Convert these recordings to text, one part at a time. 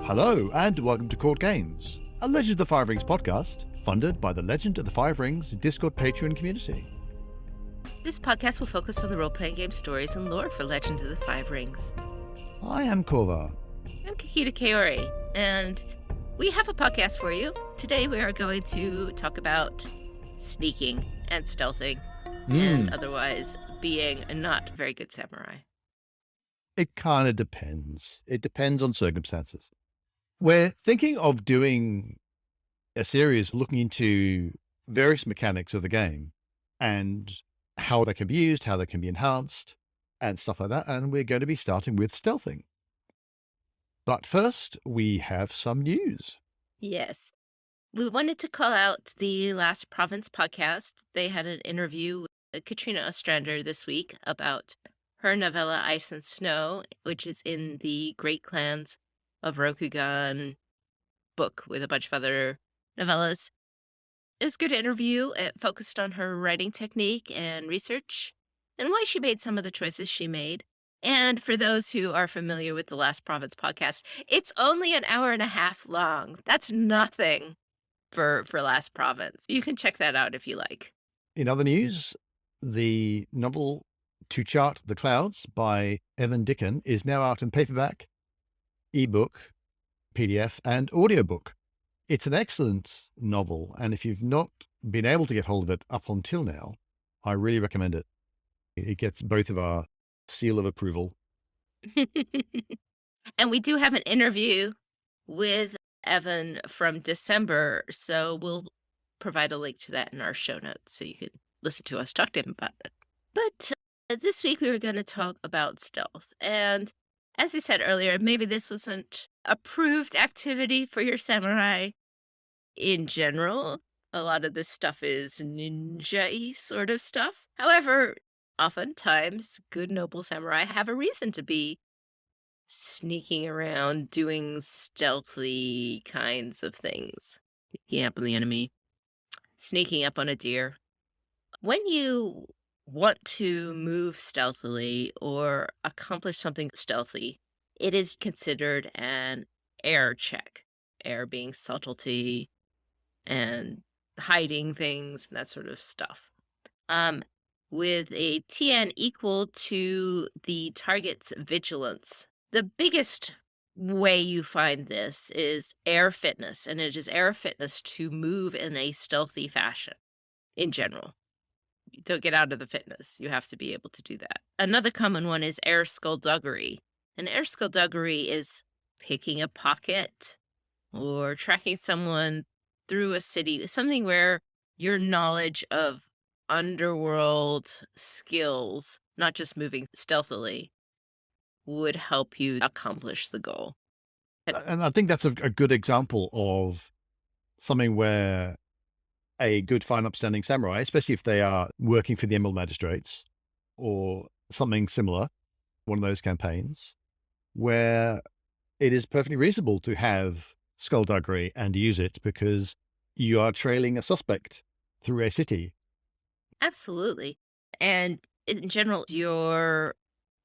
Hello, and welcome to Courtgames, a Legend of the Five Rings podcast, funded by the Legend of the Five Rings Discord Patreon community. This podcast will focus on the role-playing game stories and lore for Legend of the Five Rings. I am Korva. I'm Kikita Kaori, and we have a podcast for you. Today we are going to talk about sneaking and stealthing, and otherwise being a not very good samurai. It kind of depends. It depends on circumstances. We're thinking of doing a series looking into various mechanics of the game and how they can be used, how they can be enhanced, and stuff like that. And we're going to be starting with stealthing. But first, we have some news. Yes. We wanted to call out the Last Province podcast. They had an interview with Katrina Ostrander this week about her novella Ice and Snow, which is in the Great Clans of Rokugan book with a bunch of other novellas. It was a good interview. It focused on her writing technique and research and why she made some of the choices she made. And for those who are familiar with the Last Province podcast, it's only an hour and a half long. That's nothing for Last Province. You can check that out if you like. In other news, the novel To Chart the Clouds by Evan Dickon is now out in paperback, ebook, PDF, and audiobook. It's an excellent novel, and if you've not been able to get hold of it up until now, I really recommend it. It gets both of our seal of approval. And we do have an interview with Evan from December, so we'll provide a link to that in our show notes so you can listen to us talk to him about it. But this week we were going to talk about stealth, and as I said earlier, maybe this wasn't approved activity for your samurai in general. A lot of this stuff is ninja-y sort of stuff. However, oftentimes, good noble samurai have a reason to be sneaking around, doing stealthy kinds of things. Sneaking up on the enemy, sneaking up on a deer. When you want to move stealthily or accomplish something stealthy, it is considered an air check. Air being subtlety and hiding things and that sort of stuff. With a TN equal to the target's vigilance. The biggest way you find this is air fitness, and it is air fitness to move in a stealthy fashion in general. You don't get out of the fitness. You have to be able to do that. Another common one is air skullduggery. And air skullduggery is picking a pocket or tracking someone through a city, something where your knowledge of underworld skills, not just moving stealthily, would help you accomplish the goal. And I think that's a good example of something where a good, fine, upstanding samurai, especially if they are working for the Emerald Magistrates or something similar, one of those campaigns, where it is perfectly reasonable to have skullduggery and use it because you are trailing a suspect through a city. Absolutely. And in general, your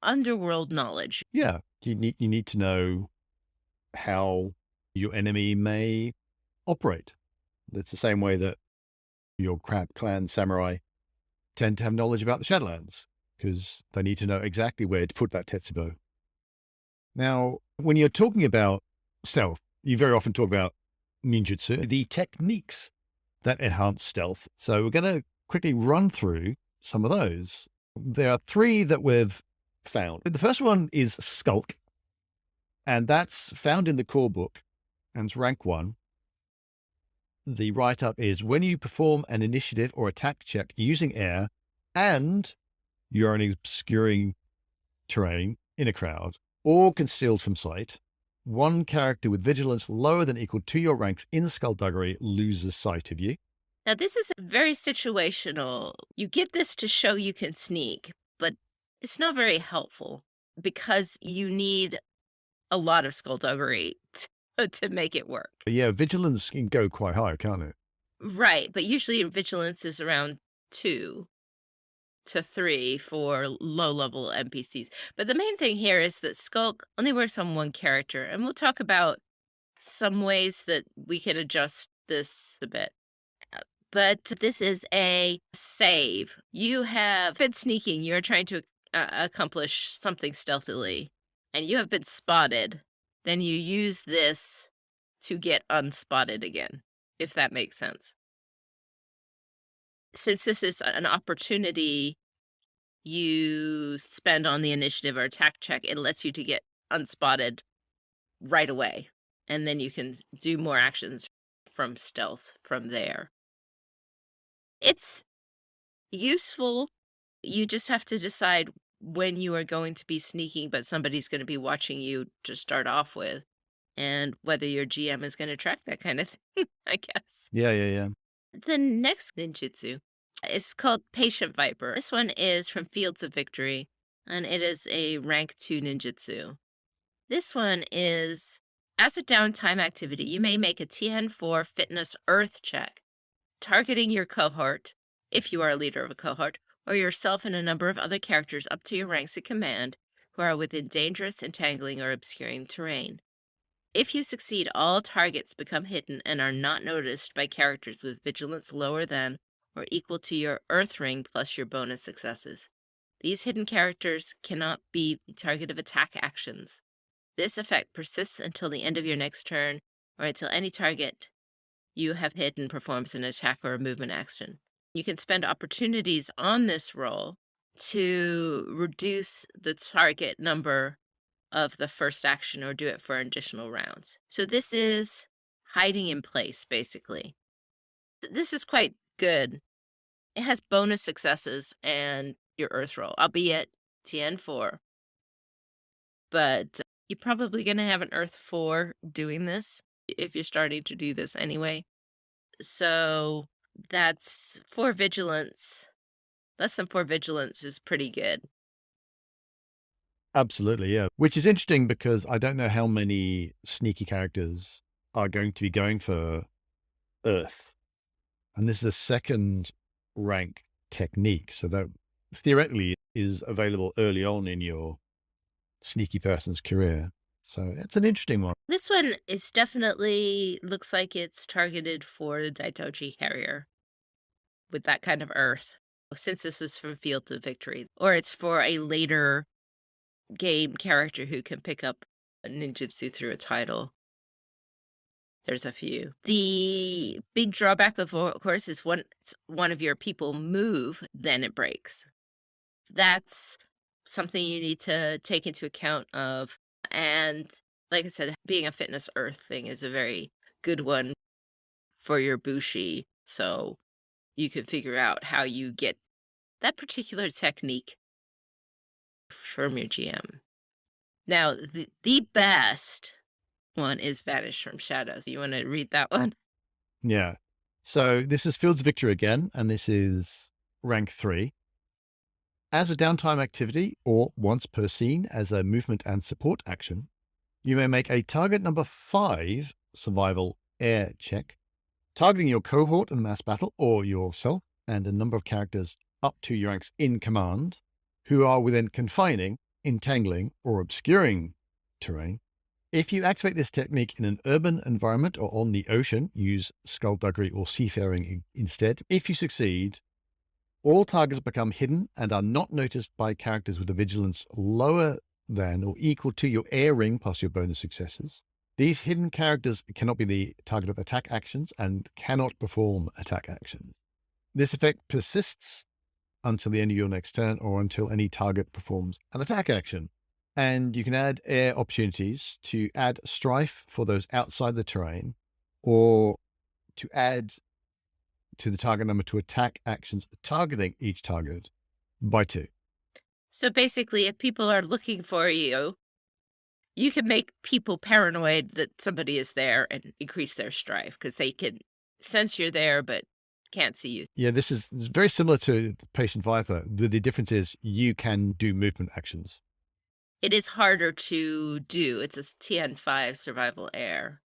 underworld knowledge. Yeah, you need to know how your enemy may operate. It's the same way that your clan samurai tend to have knowledge about the Shadowlands because they need to know exactly where to put that Tetsubo. Now, when you're talking about stealth, you very often talk about ninjutsu, the techniques that enhance stealth. So we're going to quickly run through some of those. There are three that we've found. The first one is skulk, and that's found in the core book, and it's rank 1. The write-up is when you perform an initiative or attack check using air and you're in obscuring terrain in a crowd or concealed from sight, one character with vigilance lower than equal to your ranks in skullduggery loses sight of you. Now, this is very situational. You get this to show you can sneak, but it's not very helpful because you need a lot of skullduggery to make it work. But yeah, vigilance can go quite high, can't it? Right, but usually vigilance is around 2 to 3 for low-level NPCs. But the main thing here is that Skulk only works on one character, and we'll talk about some ways that we can adjust this a bit. But this is a save. You have been sneaking. You're trying to accomplish something stealthily, and you have been spotted. Then you use this to get unspotted again, if that makes sense. Since this is an opportunity you spend on the initiative or attack check, it lets you to get unspotted right away. And then you can do more actions from stealth from there. It's useful. You just have to decide when you are going to be sneaking, but somebody's going to be watching you to start off with, and whether your GM is going to track that kind of thing, I guess. Yeah. The next ninjutsu is called Patient Viper. This one is from Fields of Victory, and it is a rank 2 ninjutsu. This one is, as a downtime activity, you may make a TN4 fitness earth check, targeting your cohort, if you are a leader of a cohort, or yourself and a number of other characters up to your ranks of command who are within dangerous, entangling, or obscuring terrain. If you succeed, all targets become hidden and are not noticed by characters with vigilance lower than or equal to your earth ring plus your bonus successes. These hidden characters cannot be the target of attack actions. This effect persists until the end of your next turn, or until any target you have hidden performs an attack or a movement action. You can spend opportunities on this roll to reduce the target number of the first action or do it for additional rounds. So this is hiding in place, basically. This is quite good. It has bonus successes and your earth roll, albeit TN4. But you're probably going to have an earth 4 doing this if you're starting to do this anyway. So that's 4 vigilance. Less than 4 vigilance is pretty good. Absolutely, yeah. Which is interesting because I don't know how many sneaky characters are going to be going for Earth. And this is a second rank technique. So that theoretically is available early on in your sneaky person's career. So it's an interesting one. This one is definitely looks like it's targeted for the Daitoji Harrier with that kind of earth, since this is from Field to Victory, or it's for a later game character who can pick up a ninjutsu through a title. There's a few. The big drawback, of course, is once one of your people move, then it breaks. That's something you need to take into account of. And like I said, being a fitness earth thing is a very good one for your bushi. So you can figure out how you get that particular technique from your GM. Now, the best one is Vanish from Shadows. You want to read that one? Yeah. So this is Fields of Victory again, and this is rank 3. As a downtime activity, or once per scene as a movement and support action, you may make a target number 5 survival air check, targeting your cohort in mass battle or yourself and a number of characters up to your ranks in command who are within confining, entangling, or obscuring terrain. If you activate this technique in an urban environment or on the ocean, use skullduggery or seafaring instead. If you succeed, all targets become hidden and are not noticed by characters with a vigilance lower than or equal to your air ring plus your bonus successes. These hidden characters cannot be the target of attack actions and cannot perform attack actions. This effect persists until the end of your next turn or until any target performs an attack action. And you can add air opportunities to add strife for those outside the terrain, or to add to the target number to attack actions targeting each target by 2. So basically, if people are looking for you, you can make people paranoid that somebody is there and increase their strife because they can sense you're there but can't see you. Yeah, this is very similar to Patient Viper. The difference is you can do movement actions. It is harder to do. It's a TN5 survival air.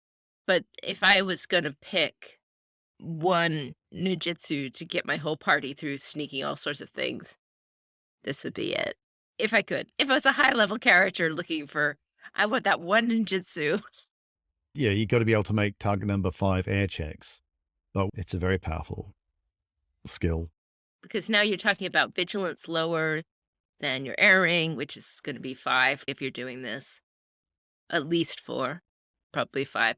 But if I was going to pick one ninjutsu to get my whole party through sneaking all sorts of things, this would be it. If I could. If I was a high level character looking for, I want that one ninjutsu. Yeah, you got to be able to make target number 5 air checks. But it's a very powerful skill. Because now you're talking about vigilance lower than your airing, which is going to be 5 if you're doing this. At least 4, probably 5.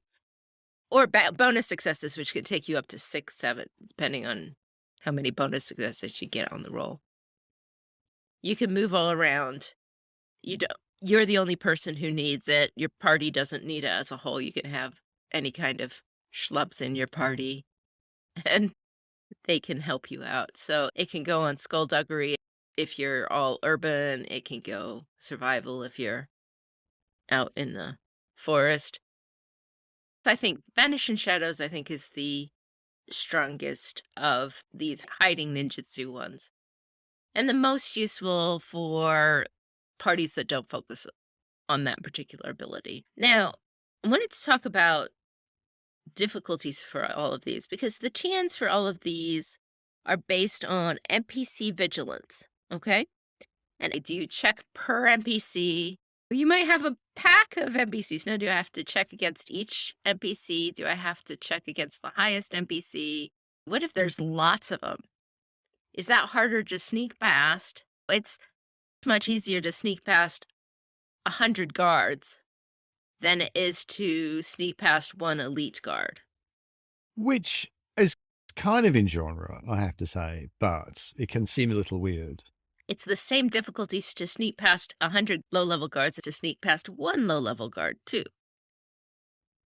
Or bonus successes, which could take you up to 6, 7, depending on how many bonus successes you get on the roll. You can move all around. You're the only person who needs it. Your party doesn't need it as a whole. You can have any kind of schlubs in your party, and they can help you out. So it can go on skullduggery if you're all urban. It can go survival if you're out in the forest. I think Vanish in Shadows, I think, is the strongest of these hiding ninjutsu ones, and the most useful for parties that don't focus on that particular ability. Now, I wanted to talk about difficulties for all of these, because the TNs for all of these are based on NPC vigilance, okay? And do you check per NPC? You might have a pack of NPCs. Now, do I have to check against each NPC? Do I have to check against the highest NPC? What if there's lots of them? Is that harder to sneak past? It's much easier to sneak past 100 guards than it is to sneak past one elite guard. Which is kind of in genre, I have to say, but it can seem a little weird. It's the same difficulties to sneak past 100 low-level guards as to sneak past one low-level guard, too.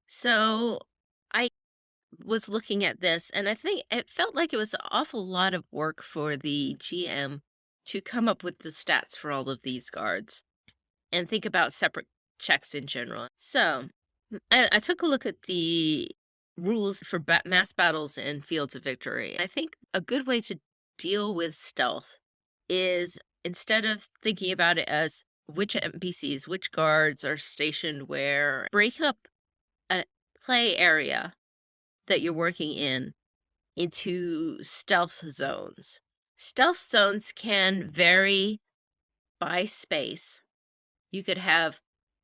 So I was looking at this, and I think it felt like it was an awful lot of work for the GM to come up with the stats for all of these guards and think about separate checks in general. So I took a look at the rules for mass battles and fields of victory. I think a good way to deal with stealth is, instead of thinking about it as which NPCs, which guards are stationed where, break up a play area that you're working in into stealth zones. Stealth zones can vary by space. You could have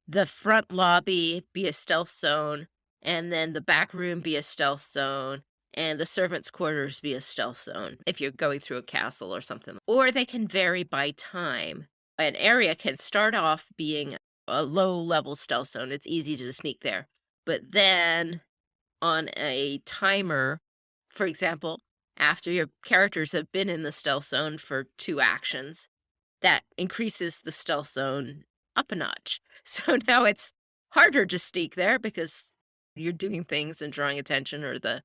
the front lobby be a stealth zone, and then the back room be a stealth zone, and the servants' quarters be a stealth zone if you're going through a castle or something. Or they can vary by time. An area can start off being a low-level stealth zone. It's easy to sneak there. But then on a timer, for example, after your characters have been in the stealth zone for 2 actions, that increases the stealth zone up a notch. So now it's harder to sneak there because you're doing things and drawing attention, or the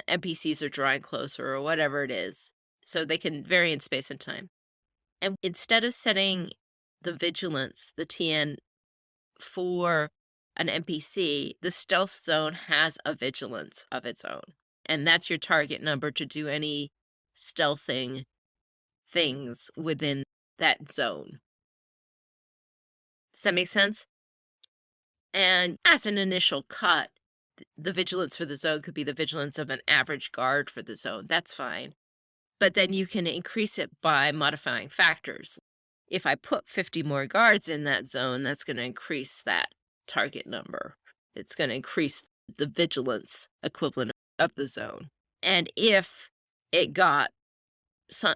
NPCs are drawing closer, or whatever it is. So they can vary in space and time. And instead of setting the vigilance, the TN, for an NPC, the stealth zone has a vigilance of its own. And that's your target number to do any stealthing things within that zone. Does that make sense? And as an initial cut, the vigilance for the zone could be the vigilance of an average guard for the zone. That's fine. But then you can increase it by modifying factors. If I put 50 more guards in that zone, that's going to increase that target number. It's going to increase the vigilance equivalent of the zone. And if it got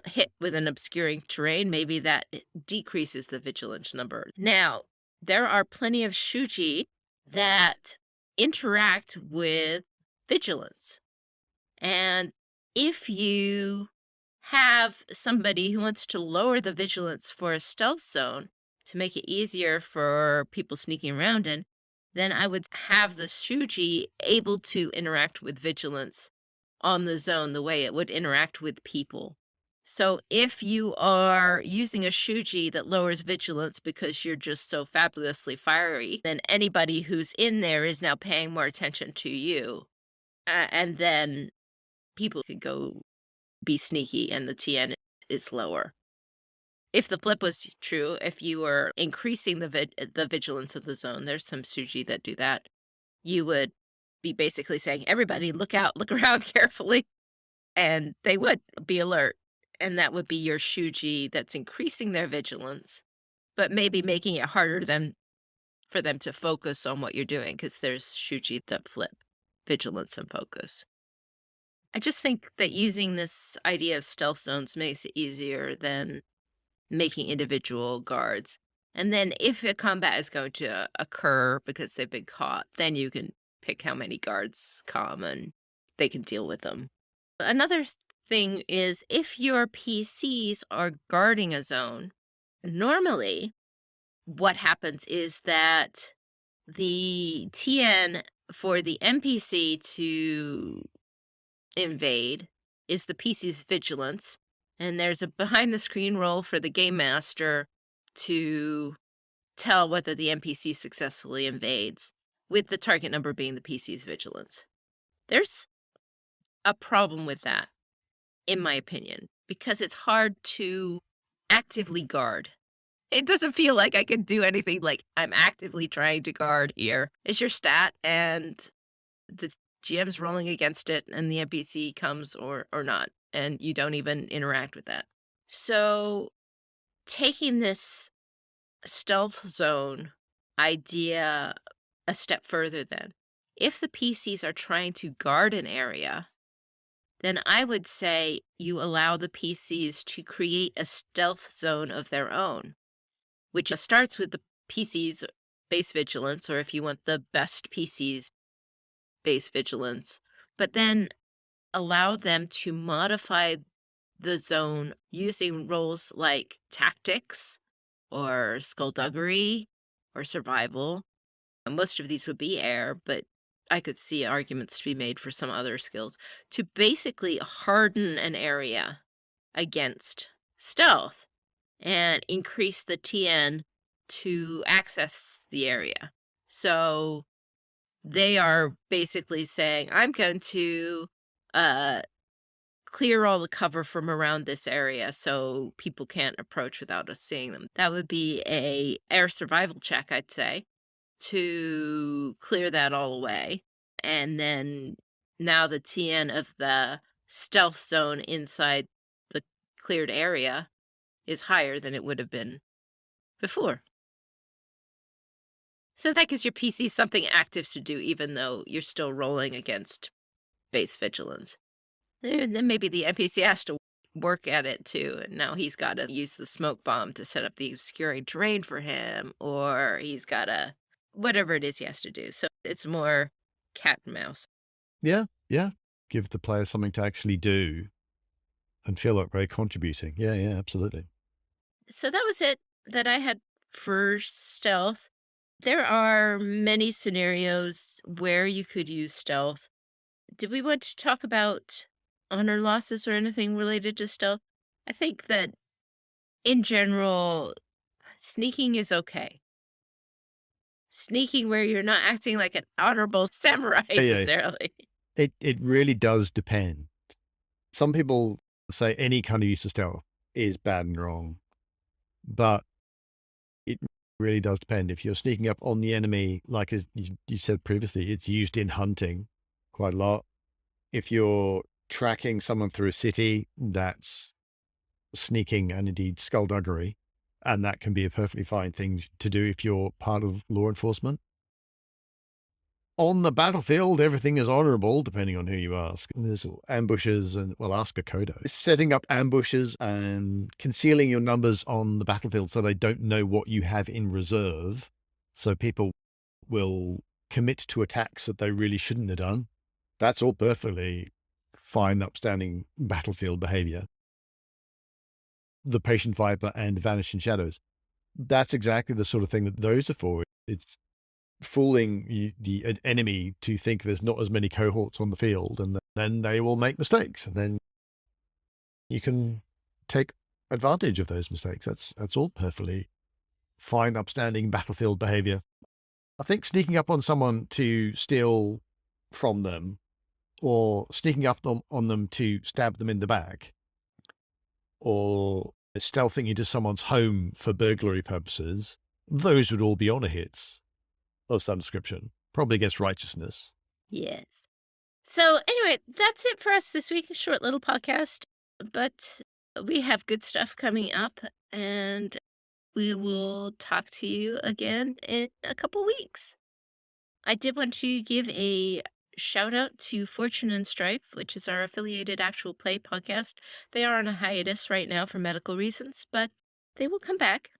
hit with an obscuring terrain, maybe that decreases the vigilance number. Now, there are plenty of shuji that interact with vigilance. And if you have somebody who wants to lower the vigilance for a stealth zone to make it easier for people sneaking around in, then I would have the shuji able to interact with vigilance on the zone the way it would interact with people. So if you are using a shuji that lowers vigilance because you're just so fabulously fiery, then anybody who's in there is now paying more attention to you. And then people could go be sneaky and the TN is lower. If the flip was true, if you were increasing the vigilance of the zone, there's some shuji that do that, you would be basically saying, everybody look out, look around carefully, and they would be alert. And that would be your shuji that's increasing their vigilance, but maybe making it harder than for them to focus on what you're doing, because there's shuji that flip vigilance and focus. I just think that using this idea of stealth zones makes it easier than making individual guards. And then if a combat is going to occur because they've been caught, then you can pick how many guards come and they can deal with them. Another thing is if your PCs are guarding a zone, normally what happens is that the TN for the NPC to invade is the PC's vigilance, and there's a behind the screen roll for the game master to tell whether the NPC successfully invades, with the target number being the PC's vigilance. There's a problem with that, in my opinion, because it's hard to actively guard. It doesn't feel like I can do anything like I'm actively trying to guard here. It's your stat and the GM's rolling against it and the NPC comes or not, and you don't even interact with that. So taking this stealth zone idea a step further then, if the PCs are trying to guard an area, then I would say you allow the PCs to create a stealth zone of their own, which starts with the PC's base vigilance, or if you want the best PC's base vigilance, but then allow them to modify the zone using roles like tactics or skullduggery or survival. And most of these would be air, but I could see arguments to be made for some other skills to basically harden an area against stealth and increase the TN to access the area. So they are basically saying, I'm going to clear all the cover from around this area so people can't approach without us seeing them. That would be a air survival check, I'd say, to clear that all away. And then now the TN of the stealth zone inside the cleared area is higher than it would have been before. So that gives your PC something active to do, even though you're still rolling against base vigilance. Then maybe the NPC has to work at it too, and now he's got to use the smoke bomb to set up the obscuring terrain for him, or he's got to, whatever it is he has to do. So it's more cat and mouse. Yeah. Give the player something to actually do and feel like they're contributing. Yeah, absolutely. So that was it that I had for stealth. There are many scenarios where you could use stealth. Did we want to talk about honor losses or anything related to stealth? I think that in general, sneaking is okay. Sneaking where you're not acting like an honorable samurai Yeah. necessarily. It really does depend. Some people say any kind of use of stealth is bad and wrong, but it really does depend. If you're sneaking up on the enemy, like as you said previously, it's used in hunting quite a lot. If you're tracking someone through a city, that's sneaking and indeed skullduggery, and that can be a perfectly fine thing to do if you're part of law enforcement. On the battlefield, everything is honorable, depending on who you ask. There's ambushes and, well, ask a Kodo. Setting up ambushes and concealing your numbers on the battlefield so they don't know what you have in reserve. So people will commit to attacks that they really shouldn't have done. That's all perfectly fine, upstanding battlefield behavior. The Patient Viper and Vanishing Shadows. That's exactly the sort of thing that those are for. It's fooling the enemy to think there's not as many cohorts on the field, and then they will make mistakes, and then you can take advantage of those mistakes. That's all perfectly fine, upstanding battlefield behavior. I think sneaking up on someone to steal from them, or sneaking up on them to stab them in the back, or stealthing into someone's home for burglary purposes, those would all be honor hits of some description, probably against righteousness. Yes. So anyway, that's it for us this week. A short little podcast, but we have good stuff coming up, and We will talk to you again in a couple weeks. I did want to give a shout out to Fortune and Strife, which is our affiliated actual play podcast. They are on a hiatus right now for medical reasons, but they will come back,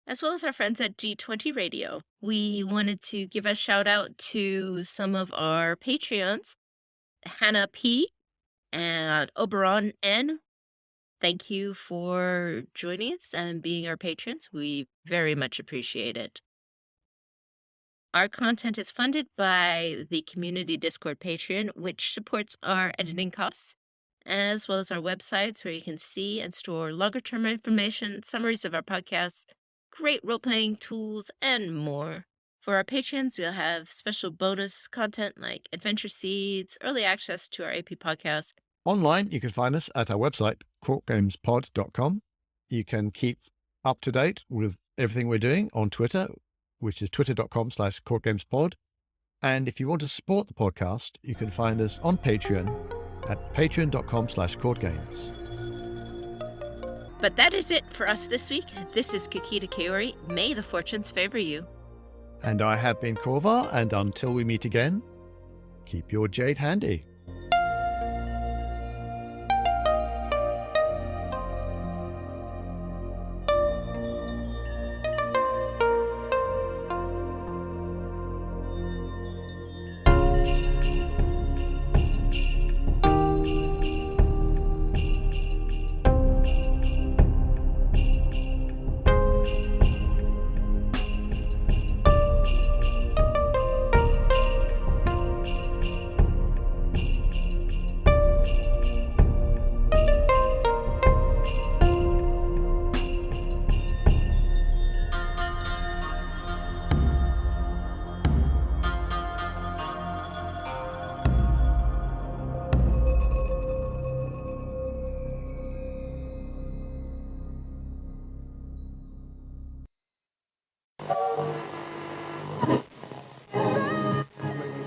as well as our friends at D20 Radio. We wanted to give a shout out to some of our Patreons, Hannah P. and Oberon N. Thank you for joining us and being our patrons. We very much appreciate it. Our content is funded by the Community Discord Patreon, which supports our editing costs, as well as our websites where you can see and store longer-term information, summaries of our podcasts, great role-playing tools, and more. For our patrons, we'll have special bonus content like Adventure Seeds, early access to our AP podcast. Online, you can find us at our website, courtgamespod.com. You can keep up to date with everything we're doing on Twitter, which is twitter.com/courtgamespod. And if you want to support the podcast, you can find us on Patreon at patreon.com/courtgames. But that is it for us this week. This is Kikita Kaori. May the fortunes favor you. And I have been Korvar, and until we meet again, keep your jade handy.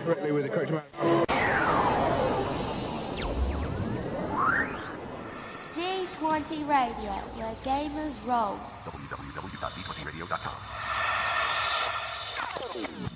Correctly with the correct amount. D20 Radio, where gamers roll. www.d20radio.com.